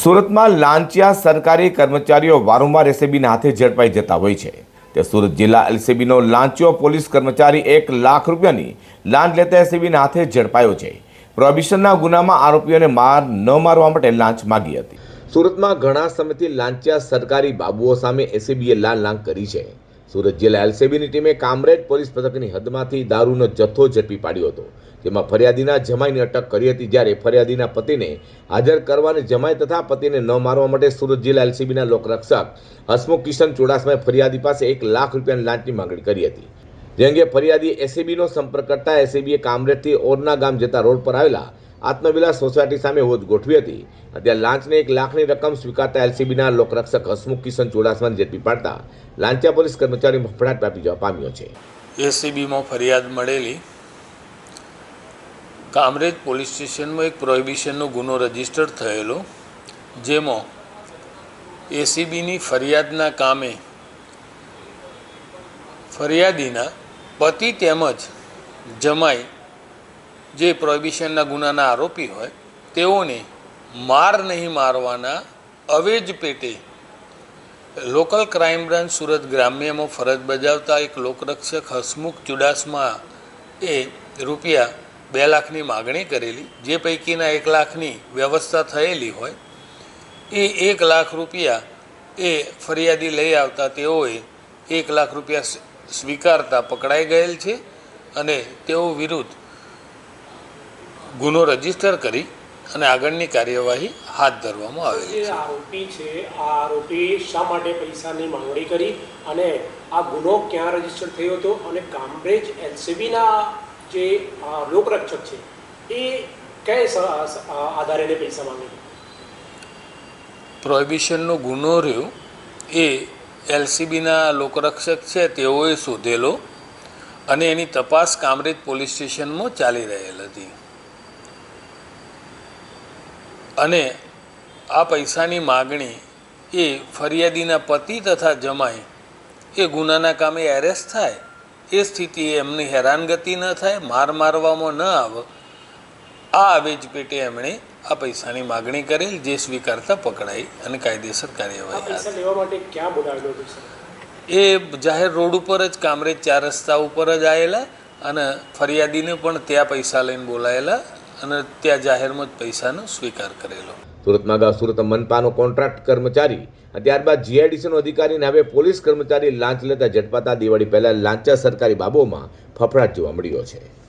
સુરતમાં લાંચિયા સરકારી કર્મચારીઓ વારંવાર એસીબીના હાથે ઝડપાઈ જતા હોય છે। તે સુરત જિલ્લા એલસીબીનો લાંચિયો પોલીસ કર્મચારી 1 લાખ રૂપિયાની લાંચ લેતા એસીબીના હાથે ઝડપાયો છે। પ્રોહિબિશનના ગુનામાં આરોપીઓને ન મારવા માટે લાંચ માગી હતી। સુરતમાં ઘણા સમયથી લાંચિયા સરકારી બાબુઓ સામે એસીબીએ લાંચ કરી છે। સુરત જિલ્લા એલસીબીની ટીમે કામરેજ પોલીસ મથકની હદમાંથી દારૂનો જથ્થો ઝડપી પાડ્યો હતો, જેમાં ફરિયાદીના જમાઈની અટક કરી હતી। જ્યારે ફરિયાદીના પતિને હાજર કરવાની જમાઈ તથા પતિને ન મારવા માટે સુરત જિલ્લા એલસીબીના લોકરક્ષક હસમુખ કિશન ચુડાસમાએ ફરિયાદી પાસે 1 લાખ રૂપિયાની લાંચની માંગણી કરી હતી। જે અંગે ફરિયાદીએ એસીબીનો સંપર્ક કરતા એસીબીએ કામરેજથી ઓરના ગામ જતા રોડ પર આવેલા આત્મવિલાસ સોસાયટી સામે હોજ ગોઠવી હતી। ત્યાં લાંચની 1 લાખની રકમ સ્વીકારતા એલસીબીના લોકરક્ષક હસમુખ કિશન ચુડાસમાને ઝડપી પાડતા લાંચિયા પોલીસ કર્મચારી ફફડાટ વ્યાપી જવા પામ્યો છે। એસીબીમાં ફરિયાદ મળેલી કામરેજ પોલીસ સ્ટેશનમાં એક પ્રોહિબિશનનો ગુનો રજીસ્ટર થયેલો, જેમાં એસીબીની ફરિયાદના કામે ફરિયાદીના પતિ તેમજ જમાઈ જે પ્રોહિબિશનના ગુનાના આરોપી હોય તેઓને માર નહીં મારવાના અવેજ પેટે લોકલ ક્રાઇમ બ્રાન્ચ સુરત ગ્રામ્યમાં ફરજ બજાવતા એક લોકરક્ષક હસમુખ ચુડાસમા એ રૂપિયા 2 લાખની માગણી કરેલી, જે પૈકીના 1 લાખની વ્યવસ્થા થયેલી હોય એ 1 લાખ રૂપિયા એ ફરિયાદી લઈ આવતા તેઓએ 1 લાખ રૂપિયા સ્વીકારતા પકડાઈ ગયેલ છે અને તેઓ વિરુદ્ધ ગુનો રજીસ્ટર કરી અને આગળની કાર્યવાહી હાથ ધરવામાં આવેલી છે। આરોપી છે, આ આરોપી શા માટે પૈસાની માંગણી કરી અને આ ગુનો ક્યાં રજીસ્ટર થયો હતો અને કામરેજ એલસીબીના જે લોકરક્ષક છે એ કયા આધારે પૈસા માંગે? પ્રોહિબિશનનો ગુનો રહ્યો એ એલસીબીના લોકરક્ષક છે તેઓએ શોધેલો અને એની તપાસ કામરેજ પોલીસ સ્ટેશનમાં ચાલી રહેલ હતી અને આ પૈસાની માગણી એ ફરિયાદીના પતિ તથા જમાઈ એ ગુનાના કામે એરેસ્ટ થાય એ સ્થિતિએ એમની હેરાનગતિ ન થાય, મારવામાં ન આવે, આ આવેજ પેટે એમણે આ પૈસાની માગણી કરેલ, જે સ્વીકારતા પકડાઈ અને કાયદેસર કાર્યવાહી એ જાહેર રોડ ઉપર જ કામરેજ 4 રસ્તા ઉપર જ આવેલા અને ફરિયાદીને પણ ત્યાં પૈસા લઈને બોલાયેલા અને ત્યાં જાહેરમાં જ પૈસાનો સ્વીકાર કરેલો। સુરતમાં અગાઉ સુરત મનપાનો કોન્ટ્રાક્ટ કર્મચારી અને ત્યારબાદ જીઆઈડીસીનો અધિકારીને હવે પોલીસ કર્મચારી લાંચ લેતા ઝડપાતા દિવાળી પહેલા લાંચિયા સરકારી બાબુઓમાં ફફડાટ જોવા મળ્યો છે।